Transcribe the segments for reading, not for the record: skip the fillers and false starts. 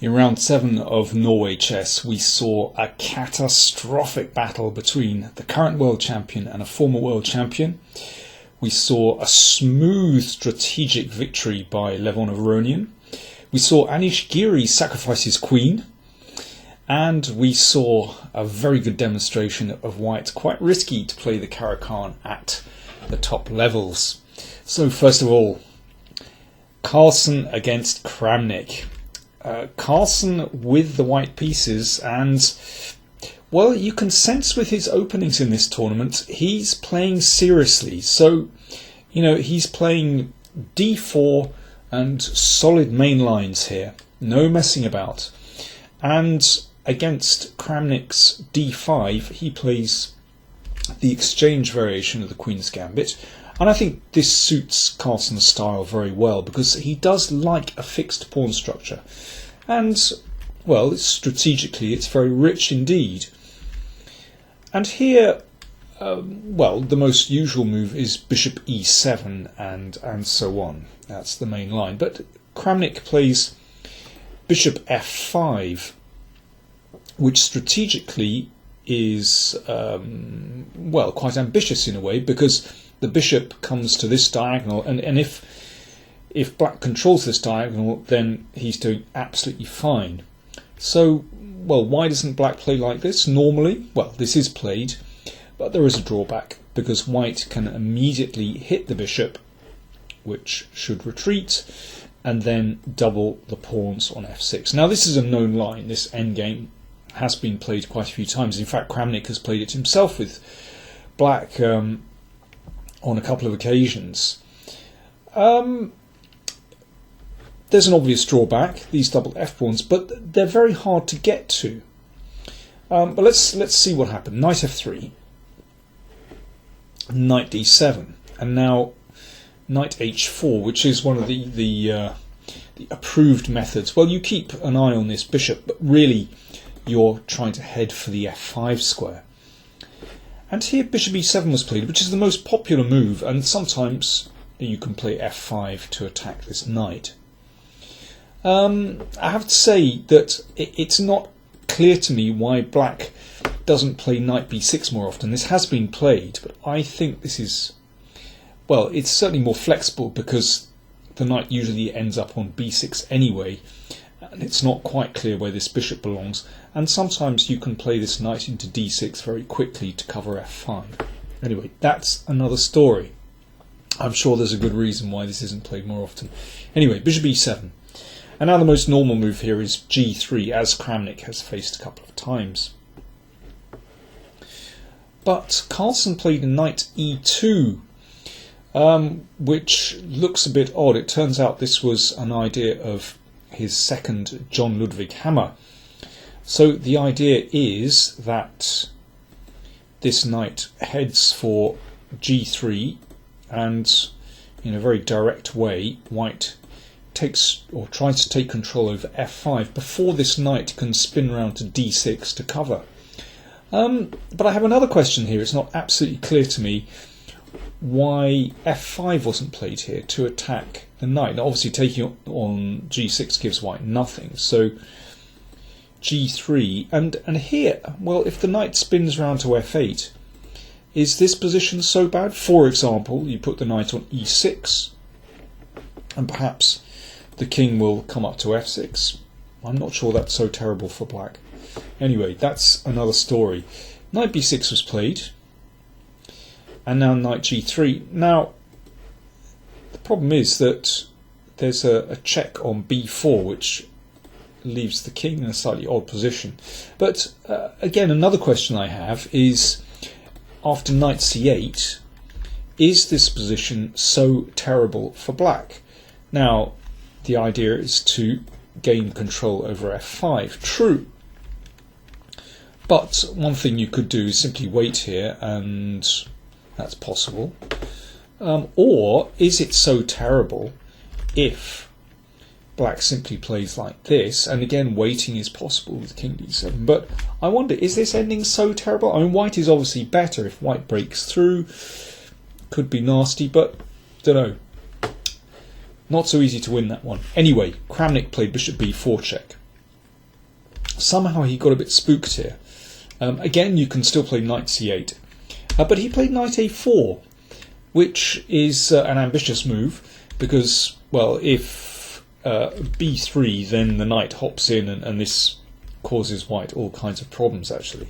In round 7 of Norway Chess, we saw a catastrophic battle between the current world champion and a former world champion. We saw a smooth strategic victory by Levon of Aronian. We saw Anish Giri sacrifice his queen. And we saw a very good demonstration of why it's quite risky to play the Caro-Kann at the top levels. So first of all, Carlsen against Kramnik. Carlsen with the white pieces, and well, you can sense with his openings in this tournament he's playing seriously. So he's playing d4 and solid main lines here, no messing about. And against Kramnik's d5 he plays the exchange variation of the Queen's Gambit, and I think this suits Carlsen's style very well because he does like a fixed pawn structure, and well, strategically it's very rich indeed. And here, the most usual move is bishop e7 and so on. That's the main line. But Kramnik plays bishop f5, which strategically is quite ambitious in a way, because the bishop comes to this diagonal, and if black controls this diagonal, then he's doing absolutely fine. So, well, why doesn't black play like this normally? Well, this is played, but there is a drawback, because white can immediately hit the bishop, which should retreat, and then double the pawns on f6. Now, this is a known line. This endgame has been played quite a few times. In fact, Kramnik has played it himself with black on a couple of occasions. There's an obvious drawback, these double f-pawns, but they're very hard to get to. But let's see what happened. Knight f3, knight d7, and now knight h4, which is one of the approved methods. Well, you keep an eye on this bishop, but really you're trying to head for the f5 square. And here bishop e7 was played, which is the most popular move, and sometimes you can play f5 to attack this knight. I have to say that it's not clear to me why black doesn't play knight b6 more often. This has been played, but I think this is, well, it's certainly more flexible because the knight usually ends up on b6 anyway, and it's not quite clear where this bishop belongs, and sometimes you can play this knight into d6 very quickly to cover f5. Anyway, that's another story. I'm sure there's a good reason why this isn't played more often. Anyway, bishop e7. And now the most normal move here is g3, as Kramnik has faced a couple of times. But Carlsen played knight e2, which looks a bit odd. It turns out this was an idea of his second John Ludwig Hammer. So the idea is that this knight heads for g3, and in a very direct way white takes or tries to take control over f5 before this knight can spin around to d6 to cover. But I have another question here. It's not absolutely clear to me why f5 wasn't played here to attack the knight. Now, obviously taking on g6 gives white nothing, so g3, and here, well, if the knight spins round to f8, is this position so bad? For example, you put the knight on e6 and perhaps the king will come up to f6. I'm not sure that's so terrible for black. Anyway, that's another story. Knight b6 was played, and now knight g3. Now, the problem is that there's a check on b4, which leaves the king in a slightly odd position. But again, another question I have is, after knight c8, is this position so terrible for black? Now, the idea is to gain control over f5. True. But one thing you could do is simply wait here, and that's possible. Or is it so terrible if black simply plays like this? And again, waiting is possible with king d7. But I wonder, is this ending so terrible? I mean, white is obviously better. If white breaks through, could be nasty, but don't know. Not so easy to win that one. Anyway, Kramnik played bishop b4 check. somehow he got a bit spooked here. Again, you can still play knight c8, but he played knight a4, which is an ambitious move because, well, if b3, then the knight hops in, and this causes white all kinds of problems actually.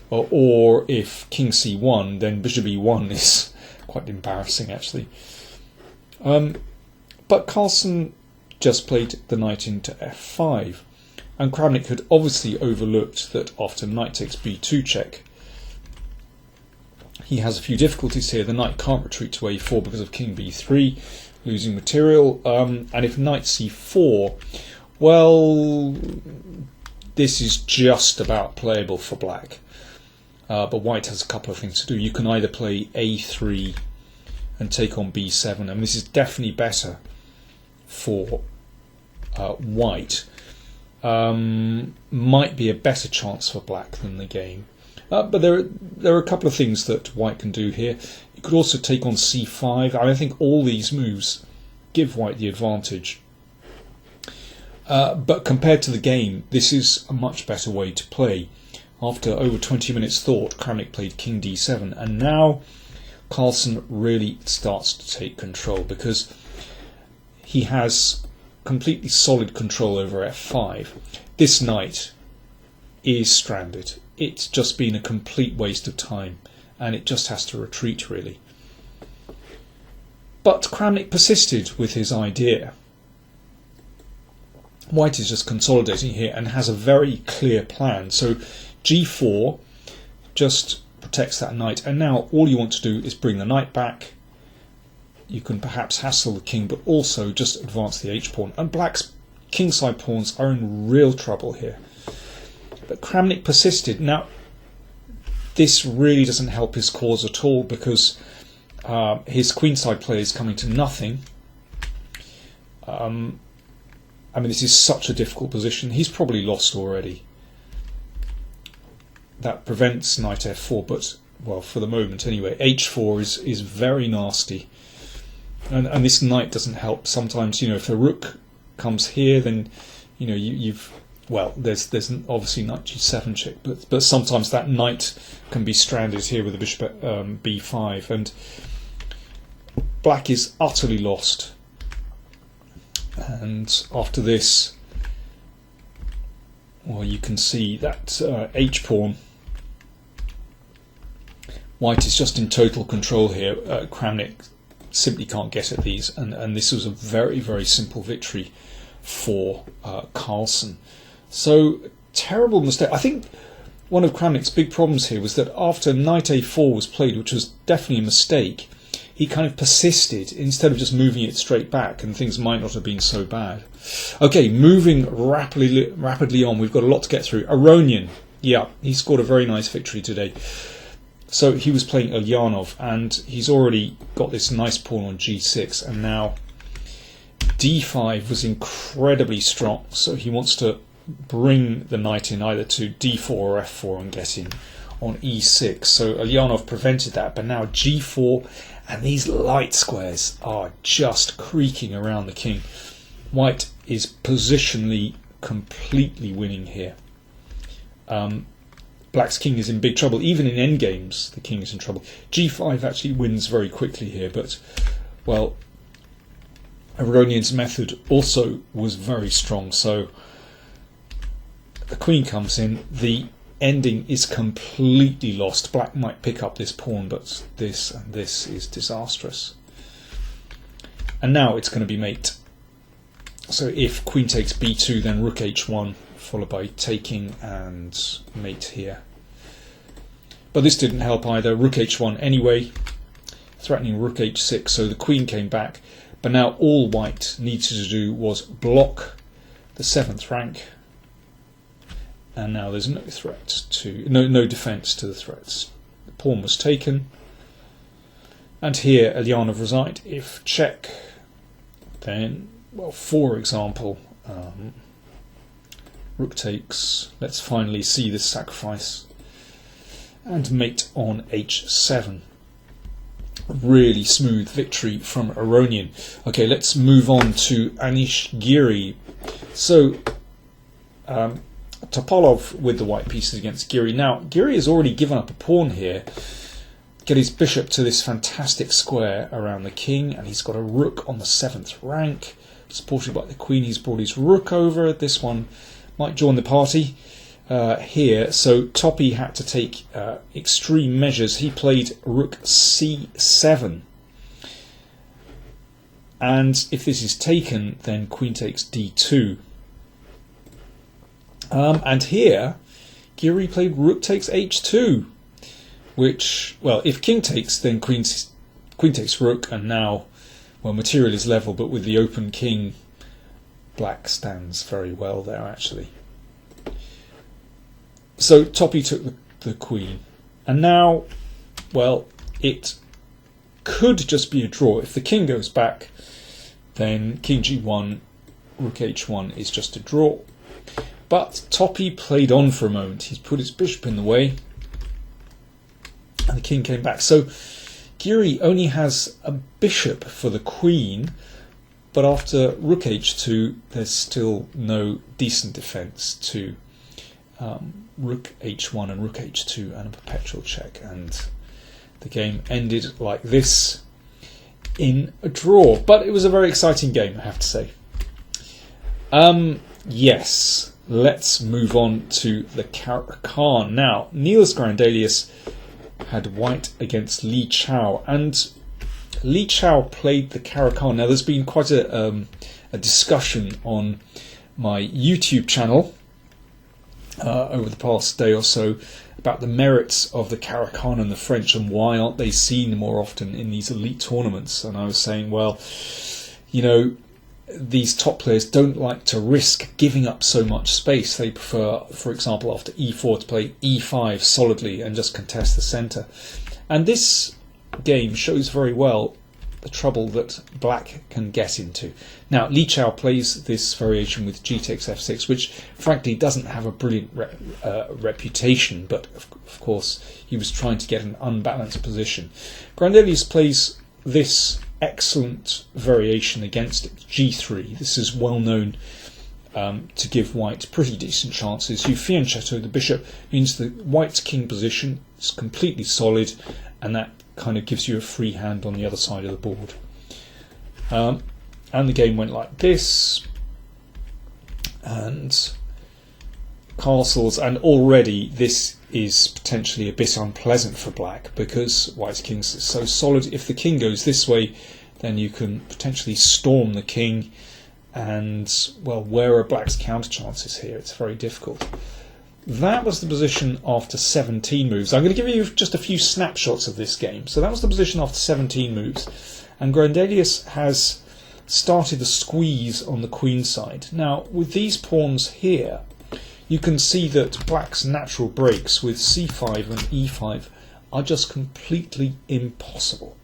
Or if king c1, then bishop e1 is quite embarrassing actually. But Carlsen just played the knight into f5, and Kramnik had obviously overlooked that after knight takes b2 check, he has a few difficulties here. The knight can't retreat to a4 because of king b3, losing material, and if knight c4, well, this is just about playable for black. But white has a couple of things to do. You can either play a3 and take on b7, and this is definitely better for white. Might be a better chance for black than the game. But there are a couple of things that white can do here. You could also take on c5. I think all these moves give white the advantage. But compared to the game, this is a much better way to play. After over 20 minutes thought, Kramnik played king d7, and now Carlsen really starts to take control because he has completely solid control over f5. This knight is stranded. It's just been a complete waste of time, and it just has to retreat really. But Kramnik persisted with his idea. White is just consolidating here and has a very clear plan. So g4 just protects that knight, and now all you want to do is bring the knight back. You can perhaps hassle the king, but also just advance the h-pawn, and black's kingside pawns are in real trouble here. But Kramnik persisted. Now this really doesn't help his cause at all because his queenside play is coming to nothing. I mean, this is such a difficult position. He's probably lost already. That prevents knight f4, but, well, for the moment anyway, h4 is very nasty. And this knight doesn't help. Sometimes, you know, if the rook comes here, then, you know, you've... Well, there's obviously knight g7 check, but sometimes that knight can be stranded here with the bishop at b5, and black is utterly lost. And after this, well, you can see that h-pawn, white is just in total control here. Kramnik simply can't get at these, and this was a very, very simple victory for Carlsen. So, terrible mistake. I think one of Kramnik's big problems here was that after knight a4 was played, which was definitely a mistake, he kind of persisted instead of just moving it straight back, and things might not have been so bad. Okay, moving rapidly on. We've got a lot to get through. Aronian, yeah, he scored a very nice victory today. So he was playing Eljanov, and he's already got this nice pawn on g6, and now d5 was incredibly strong, so he wants to bring the knight in either to d4 or f4 and get in on e6. So Eljanov prevented that, but now g4, and these light squares are just creaking around the king. White is positionally completely winning here. Black's king is in big trouble. Even in endgames, the king is in trouble. g5 actually wins very quickly here, but, well, Aronian's method also was very strong, so the queen comes in. The ending is completely lost. Black might pick up this pawn, but this and this is disastrous. And now it's going to be mate. So if queen takes b2, then rook h1, followed by taking and mate here. But this didn't help either. Rook h1 anyway, threatening rook h6, so the queen came back. But now all white needed to do was block the 7th rank, and now there's no threat to no defense to the threats. The pawn was taken, and here Eljanov resigned. If check, then, well, for example, rook takes. Let's finally see this sacrifice, and mate on h7. Really smooth victory from Aronian. Okay, let's move on to Anish Giri. So Topalov with the white pieces against Giri. Now, Giri has already given up a pawn here. Get his bishop to this fantastic square around the king, and he's got a rook on the 7th rank, supported by the queen. He's brought his rook over. This one might join the party here. So Topi had to take extreme measures. He played rook c7. And if this is taken, then queen takes d2. And here, Giri played rook takes h2, which, well, if king takes, then queen takes rook, and now, well, material is level, but with the open king, black stands very well there, actually. So Topi took the queen, and now, well, it could just be a draw. If the king goes back, then king g1, rook h1 is just a draw. But Topi played on for a moment. He's put his bishop in the way, and the king came back. So Giri only has a bishop for the queen, but after rook h2, there's still no decent defense to rook h1 and rook h2 and a perpetual check. And the game ended like this in a draw. But it was a very exciting game, I have to say. Yes. Let's move on to the Caro-Kann. Now, Niels Grandelius had white against Li Chao, and Li Chao played the Caro-Kann. Now, there's been quite a discussion on my YouTube channel over the past day or so about the merits of the Caro-Kann and the French, and why aren't they seen more often in these elite tournaments. And I was saying, well, you know, these top players don't like to risk giving up so much space. They prefer, for example, after e4 to play e5 solidly and just contest the centre. And this game shows very well the trouble that black can get into. Now, Li Chao plays this variation with g takes f6, which frankly doesn't have a brilliant reputation, but of course he was trying to get an unbalanced position. Grandelius plays this excellent variation against it, g3. This is well known to give white pretty decent chances. You fianchetto the bishop means the white's king position is completely solid, and that kind of gives you a free hand on the other side of the board. And the game went like this, and castles, and already this is potentially a bit unpleasant for black because white's king is so solid. If the king goes this way, then you can potentially storm the king, and, well, where are black's counter chances here? It's very difficult. That was the position after 17 moves. I'm going to give you just a few snapshots of this game. So that was the position after 17 moves, and Grandelius has started a squeeze on the queen side. Now, with these pawns here, you can see that black's natural breaks with c5 and e5 are just completely impossible.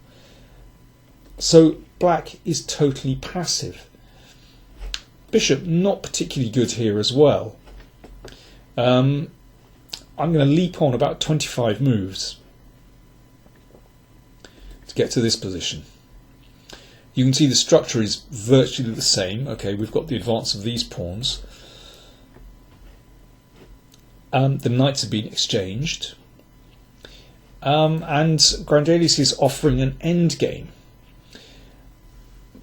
So black is totally passive. Bishop not particularly good here as well. I'm going to leap on about 25 moves to get to this position. You can see the structure is virtually the same. Okay, we've got the advance of these pawns. The knights have been exchanged, and Grandelius is offering an endgame.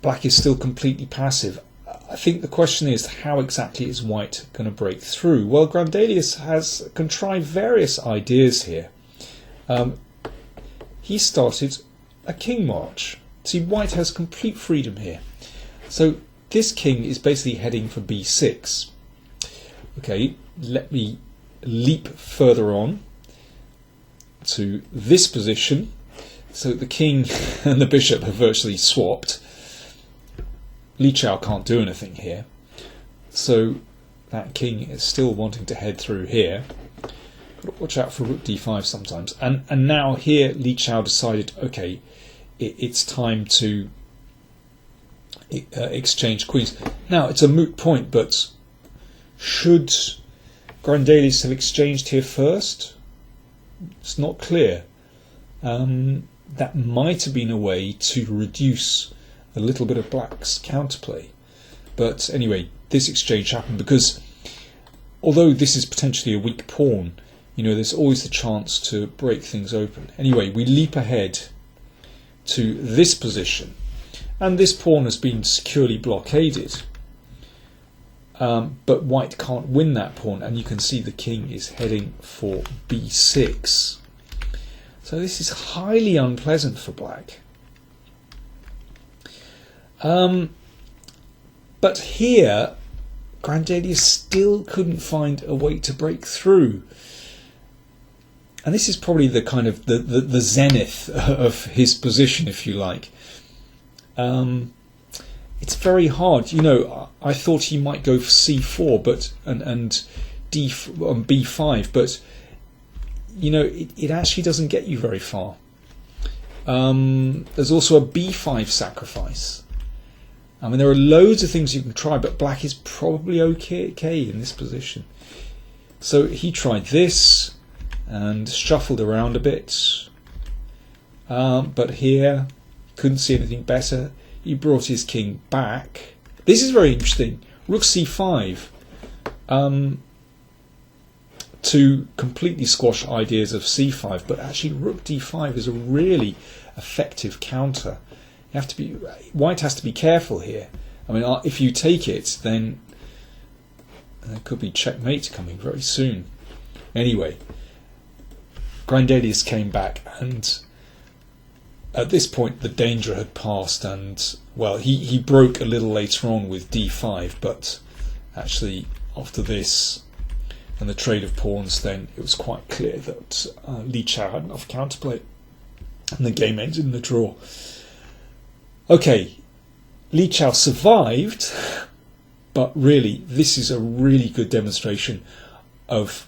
Black is still completely passive. I think the question is, how exactly is white going to break through? Well, Grandelius has contrived various ideas here. He started a king march. See, white has complete freedom here. So this king is basically heading for b6. Okay, let me leap further on to this position. So the king and the bishop have virtually swapped. Li Chao can't do anything here, so that king is still wanting to head through here. Got to watch out for rook d5 sometimes. And now here Li Chao decided, okay, it's time to exchange queens. Now it's a moot point, but should Grandelius have exchanged here first? It's not clear. That might have been a way to reduce a little bit of black's counterplay. But anyway, this exchange happened because although this is potentially a weak pawn, you know, there's always the chance to break things open. Anyway, we leap ahead to this position, and this pawn has been securely blockaded. But white can't win that pawn, and you can see the king is heading for b6. So this is highly unpleasant for black. But here, Grandelius still couldn't find a way to break through. And this is probably the kind of the zenith of his position, if you like. It's very hard. You know, I thought he might go for c4, but and b5, but you know, it actually doesn't get you very far. There's also a b5 sacrifice. I mean, there are loads of things you can try, but black is probably okay in this position. So he tried this and shuffled around a bit, but here couldn't see anything better. He brought his king back. This is very interesting. Rook c5 to completely squash ideas of c5, but actually rook d5 is a really effective counter. You have to be, white has to be careful here. I mean, if you take it, then there could be checkmate coming very soon. Anyway, Grandelius came back, and at this point the danger had passed, and well, he broke a little later on with d5, but actually after this and the trade of pawns, then it was quite clear that Li Chao had enough counterplay, and the game ended in the draw. Okay, Li Chao survived, but really this is a really good demonstration of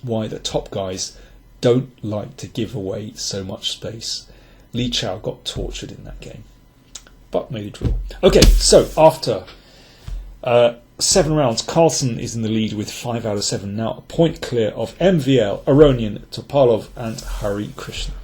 why the top guys don't like to give away so much space. Li Chao got tortured in that game, but made a draw. Okay, so after 7 rounds, Carlsen is in the lead with 5 out of 7 now, a point clear of MVL, Aronian, Topalov and Hare Krishna.